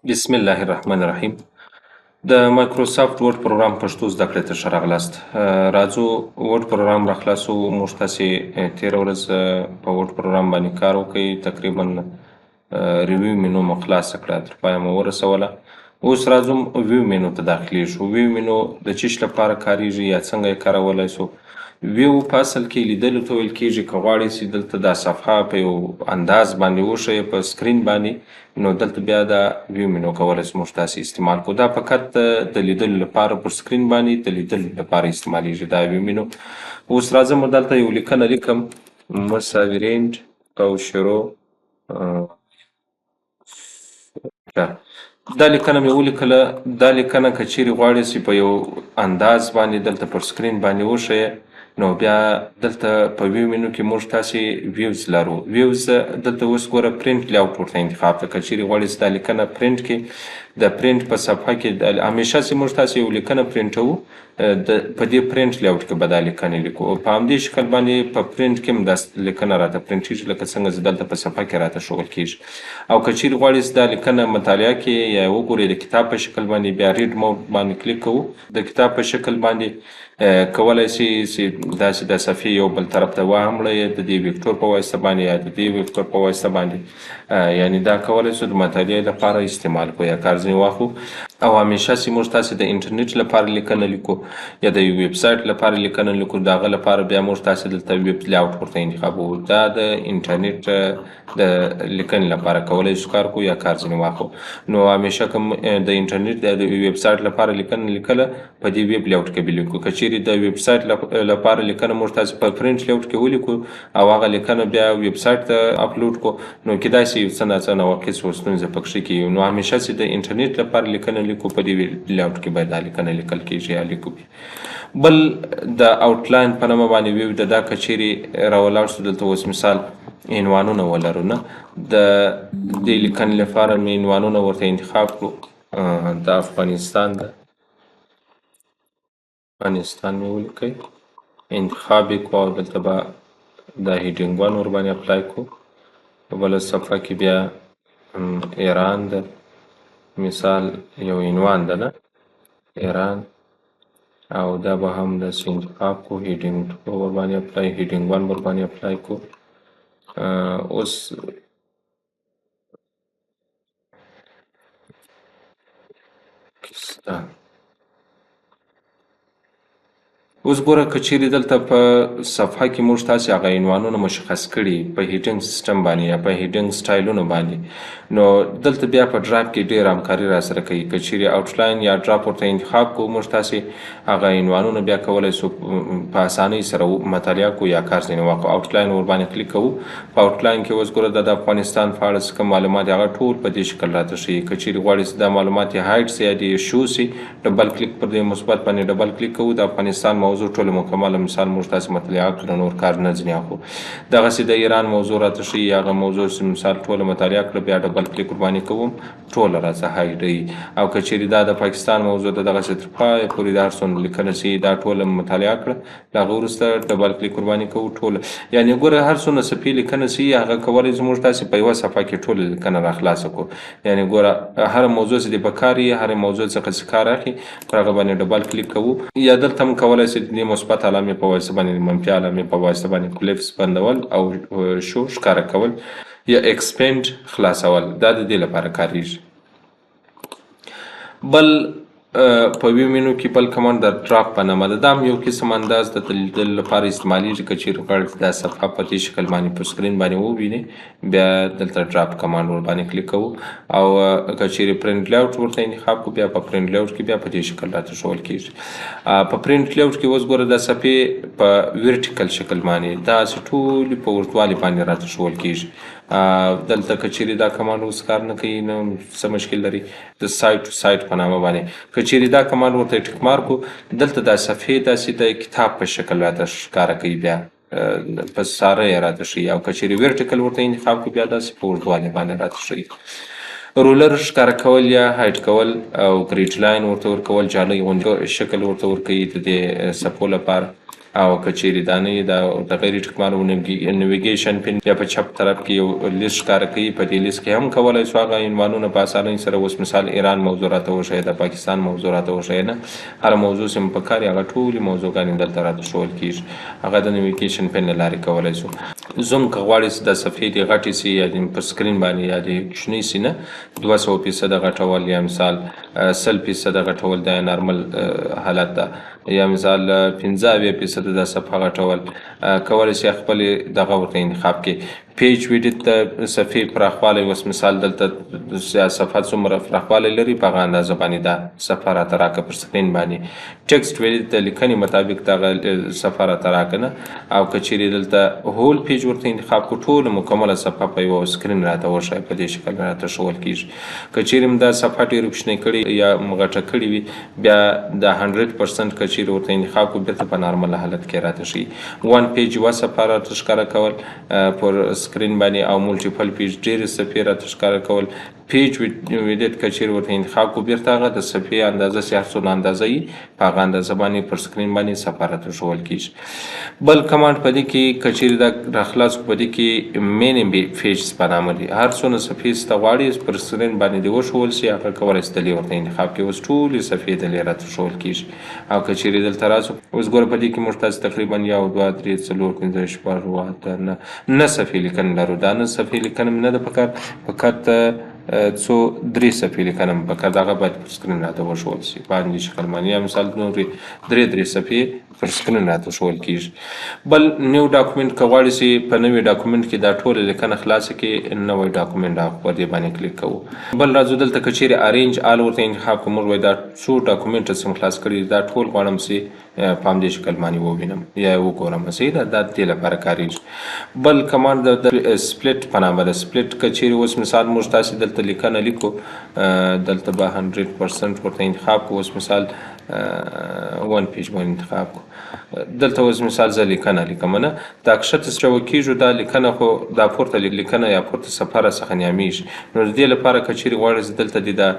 بسم الله الرحمن الرحیم. د مایکروسافت ورډ پروګرام پښتو زده کړې ته ښه راغلاست. راځو ورډ پروګرام راخلاصو. موږ تاسې تېره ورځ په ورډ پروګرام باندې کار وکړئ. تقریبا ریویو مینو مو خلاصه کړه، تر پایه مو ورسوله. اوس راځو ویو مینو ته داخلیږو. ویو مینو د چیش لپاره کاریږي یا څنګه یې کارولی سو؟ ویو په اصل کې لیدلو ته ویل کېږي. که غواړئ چې دلته دا صفحه په یو انداز باندې وښیي په سکرین باندې، نو دلته بیا دا ویو مینو کولی سو موږ تاسې استعمال کړو. دا فقط د لیدلو لپاره پر سکرین باندې د لیدلو لپاره استعمالیږي دا ویو مینو. اوس راځم دلته یو لیکنه لیکم، مساویرینټ او شروع. دا لیکنه مې ولیکله. دا لیکنه که چیرې غواړئ چې په یو انداز باندې دلته پر سکرین باندې وښیي، نو بیا دلته په ویو مینو کې موږ تاسې ویوز لرو. ویوز دلته اوس ګوره پرنټ لیاوټ ورته انتخاب کړه. که چیرې غواړئ چې دا لیکنه پرنټ کړي، د پرنټ په صفحه کې همیشه چې موږ تاسې یو لیکنه پرنټوو، په دې پرنټ لیاوټ کې به دا لیکنې لیکو. په همدې شکل باندې په پرنټ کې هم دا لیکنه راته پرنټېږي، لکه څنګه چې دلته په صفحه کې راته ښودل کېږي. او که چیرې غواړئ چې دا لیکنه مطالعه کړئ یا وګورئ د کتاب په شکل باندې، بیا ریډ موډ باندې کلیک کوو. د کتاب په شکل باندې کولی شئ چې داسې د صفحې یو بل طرف ته واړئ د دې ویکتور په واسطه باندې یا د دې ویکتور په واسطه باندې. یعنې دا کولی شو د مطالعې لپاره استعمال کړو یا کار ځینې واخلو. او همیشه چې موږ تاسې د انټرنیټ لپاره لیکنه لیکو یا د یو ویب سایټ لپاره لیکنه لیکو، د هغه لپاره بیا موږ تاسې دلته ویب لیاوټ ورته انتخابوو. دا د انټرنیټ د لیکنې لپاره کولی شو کار کړو یا کار ځینې واخلو. نو همیشه که د انټرنیټ د ویب سایټ لپاره لیکنه لیکله، په دې ویب لیاوټ کې به لیکو. که چیرې د ویب سایټ لپاره لیکنه موږ تاسې په پرنټ لیاوټ کې ولیکو او هغه لیکنه بیا ویب سایټ ته اپلوډ کړو، نو کیدای شي یو څه ناڅه ناوقیڅ ستونزه پکښې کېږي. نو همیشه چې د انټرنیټ لپاره لیکنه لیکو، په دې لیاوټ کې باید دا لیکنه لیکل کېږي یا لیکو. بل د آوټلاین په نامه باندې ویو د دا که چیرې راولاړ شو، دلته اوس مثال عنوانونه ولرو نه، د دې لیکنې لپاره مې عنوانونه ورته انتخاب کړو. د افغانستان مې ولیکئ، انتخاب یې کړو او دلته به دا هیډینګ وان ورباندې اپلای کړو. په بله صفحه کې بیا ایران ده، مثال یو عنوان ده نه، ایران، او دا به هم داسې انتخاب کړو. هیډینګ ټو ورباندې اپلای، هیډینګ وان ورباندې اپلای کړو. اوس پاکستان. اوس ګوره که چیرې دلته په صفحه کې موږ تاسې هغه عنوانونه مشخص کړي په هیډینګ سیسټم باندې یا په هیډینګ سټایلونو باندې، نو دلته بیا په ډرایپ کې ډېر همکاري راسره کوي. که چیرې آوټلاین یا ډراپ ورته انتخاب کړو، موږ تاسې هغه عنوانونه بیا کولی سو په اسانۍ سره مطالعه کړو یا کار ځینې واخلو. آوټلاین ورباندې کلیک کوو. په آوټلاین کې اوس ګوره د افغانستان په اړه څه کوم معلومات هغه ټول په دې شکل راته ښیي. که چیرې غواړئ چې دا معلومات یې هایډ سي یا دې شو سي، ډبل کلیک پر دې مثبت باندې ډبل کلیک کوو. د افغانستان موضوع ټوله مکمله مثال موږ تاسې مطالعه کړه، نور کار نه ځینې اخلو. دغسې د ایران موضوع راته ښیي، هغه موضوع چې مثال ټوله مطالعه کړه، بیا ډبل کلیک ورباندې کوم، ټوله راڅه هایډوي. او که چیرې دا د پاکستان موضوع ده، دغسې تر پایه پورې د هر څومره لیکنه چې دا ټوله مطالعه کړه، له هغه وروسته ډبل کلیک ورباندې کوو ټوله. یعنې ګوره هر څومره صفحې لیکنه چې هغه کولی شو موږ تاسې په یوه صفحه کې ټوله لیکنه راخلاصه کړو. یعنې ګوره هره موضوع چې دې په کار وي، هرې موضوع څخه چې کار اخلي، پر هغه باندې ډبل کلیک کوو. یا دلته هم کولی شئ د دې مثبت علامې په واسطه باندې، منفي علامې په واسطه باندې کلیپس بندول او شو ښکاره کول یا ایکسپینډ خلاصول، دا د دې لپاره کاریږي. بل په ویو مینو کې بل کمانډ د ډراپ په نامه ده. دا هم یو قسم انداز د لیدلو لپاره استعمالیږي. که چیرې غواړئ دا صفحه په دې شکل باندې په سکرین باندې ووینئ، بیا دلته ډراپ کمانډ ورباندې کلیک کوو. او که چیرې پرنټ لیاوټ ورته انتخاب کړو، بیا په پرنټ لیاوټ کې بیا په دې شکل راته ښودل کېږي. په پرنټ لیاوټ کې اوس ګوره د صفحې په ویرټیکل شکل باندې داسې ټولې په اوږدوالي باندې راته ښودل کېږي. دلته که چیرې دا کمانډ اوس کار نه کوي، نو څه مشکل لري، د سایټ ټو سایټ په نامه باندې که چیرې دا کمانډ ورته ټیک مارک کړو، دلته دا صفحې داسې د کتاب په شکل راته ښکاره کوي، بیا په ساره یې راته ښیي. او که چیرې ویرټیکل ورته انتخاب کړو، بیا داسې په اوږدوالي باندې راته ښیي. رولر ښکاره کول یا هایډ کول او ګریډ لاین ورته ورکول، جالۍ غوندې شکل ورته ورکوي د دې صفحو لپاره. او که چیرې دا نه وي د غیر ټکمارو نیویګیشن پن یا په چپ طرف کې یو لیست ښکاره کوي. په دې لیست کې هم کولی شو هغه عنوانونه په اسانۍ سره اوس مثال ایران موضوع راته وښیه، د پاکستان موضوع راته وښیه، نه هر موضوع چې مو په کار هغه ټولې موضوعګانې دلته راته ښودل کېږي. هغه د نیویګیشن پن له لارې کولی شو. زوم که غواړئ د صفحې دې غټې سي یا د پر سکرین باندې یا دې کوچنۍ سي نه 200% غټول یا مثال 100% غټول دا نارمل حالت ده، یا مثال 15% د صفحه غټول کولی شي خپل دغه ورته انتخاب کې. پیج ویډیټ د صفحې پراخوالی اوس مثال دلته صفحه څومره پراخوالی لري په هغه اندازه باندې دا صفحه راته راکړه پر سکرین باندې. ټکسټ ویډیټ د لیکنې مطابق دغه صفحه راته راکړه نه، او که چیرې دلته هول پیج ورته انتخاب کړو ټوله مکمله صفحه په یوه سکرین راته وښایي، په دې شکل راته ښودل کېږي. که چیرې م دا صفحه ډېره کوچنۍ کړې یا غټه کړې وي بیا د 100% که چیرې ورته انتخاب کړو بیرته په نارمل حالت کې راته ښیي. 1 پیج یوه صفحه راته ښکاره کول پر سکرین باندې، او مولټیپل پیج ډېرې صفحې راته ښکاره کول. پیج ویډیټ که چیرې ورته انتخاب کړو بیرته هغه د صفحې اندازه چې هر څومره اندازه وي په هغه اندازه باندې پر سکرین باندې صفحه راته ښودل کېږي. بل کمانډ په دې کې که چیرې دا راخلاص کړو په دې کې مین پیجز په نامه دي. هر څونه صفحې چې ته غواړې پر سکرین باندې دې وښودل شي هغه کولی شي دلې ورته انتخاب کړي. اوس ټولې صفحې دلې راته ښودل کېږي. او که چیرې دلته راشو اوس ګوره په دې کې موږ تاسو تقریبا 1 2 3 4 5 6 7 8 9 صفحې لیکنه لرو. دا 9 صفحې لیکنه نه ده پکار، فقط څو 3 صفحې لیکنه مې پکار ده، هغه باید پر سکرین راته وښودل شي په همدې شکل باندې، یا مثال نورې 3 صفحې پر سکرین راته ښودل کېږي. بل نیو ډاکومنټ که غواړئ چې په نوي ډاکومنټ کې دا ټوله لیکنه خلاصه کړي، نوی ډاکومنټ هغه په دې باندې کلیک کوو. بل راځو دلته که چیرې ارینج آل ورته انتخاب کړو، موږ وایو دا څو ډاکومنټ چې خلاص کړي دا ټول غواړم چې په همدې شکل باندې ووینم یا وګورم. صحیح ده، دا دې لپاره کارېږي. بل کمانډ د سپلیټ په نامه ده. سپلیټ که چیرې اوس مثال موږ تاسې دلته لیکنه لیکو، دلته به 100% ورته انتخاب کړو. اوس مثال 1 پیج باندې انتخاب کړو، دلته اوس مثال زه لیکنه لیکم نه، دا کښته چې وکېږو دا لیکنه خو دا پورته لیکنه یا پورته صفحه راڅخه نیامیږي. نو د دې لپاره که چیرې غواړئ چې دلته دې دا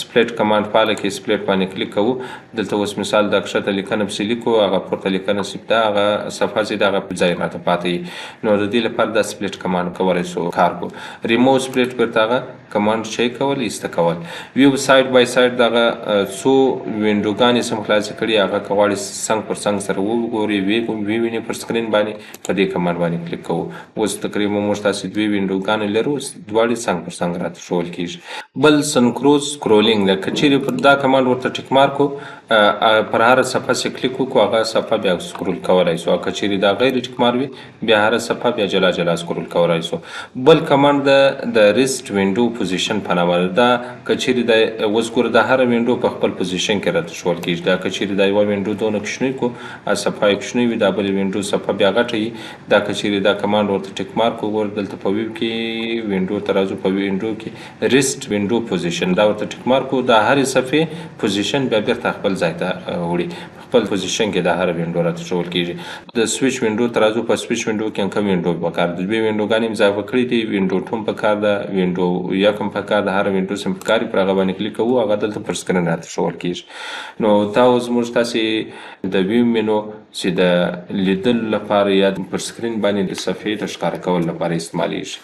سپلیټ کمانډ فعاله کړي، سپلیټ باندې کلیک کوو. دلته اوس مثال دا کښته لیکنه پسې لیکو، هغه پورته لیکنه سیپته هغه صفحه چې د هغه په ځای راته پاتې وي. نو د دې لپاره دا سپلیټ کمانډ کولی شو کار کړو. ریموو سپلیټ بیرته هغه کمانډ شی کول ایسته کول. ویو سایډ بای سایډ دغه څو وینډوګانې چې مو خلاصې کړي هغه که غواړئ څنګ پر څنګ سره وګورئ ووینئ پر سکرین باندې، په دې کمانډ باندې کلیک کوو. اوس تقریبا موږ تاسې 2 وینډوګانې لرو، دواړې څنګ پر څنګ راته ښودل کېږي. بل سنکروز سکرولینګ ده. که چیرې پر دا کمانډ ورته ټیک مارک کړو پر هره صفحه چې کلیک وکړو هغه صفحه بیا سکرول کولی شو، او که چیرې دا غیر ټیک مار وي بیا هره صفحه بیا جلا جلا سکرول کولی شو. بل کمانډ د ریسټ وینډو پوزیشن په نامه ده. دا که چیرې د اوس ګوره دا هره وینډو په خپل پوزیشن کې راته ښودل کېږي. دا که چیرې دا یوه وینډو دونه کوچنۍ کړو صفحه یې کوچنۍ وي، دا بلې وینډو صفحه بیا غټه وي، دا که چیرې دا کمانډ ورته ټیک مارک وګوره دلته په ویو کې وینډو ته راځو، په وینډو کې ریسټ وینډو پوزیشن دا ورته ټیک مارک وو، دا هرې صفحې پوزیشن بیا بیرته خپل ځای ته وړي، خپل پوزیشن کې دا هره وینډو راته ښودل کېږي. د سویچ وینډو ته راځو، په سویچ وینډو کې هم کوم وینډو پکار ده. 2 وینډوګانې مې اضافه کړي دي، وینډو 2 هم پکار ده، وینډو 1 هم پکار ده، هره وینډو چې پکار وي پر هغه باندې کلیک کوو، هغه دلته پر سکرین راته ښودل کېږي. نو دا اوس موږ تاسې د ویو مینو چې د لیدلو لپاره یا پر سکرین باندې د صفحې د ښکاره کولو لپاره استعمالیږي.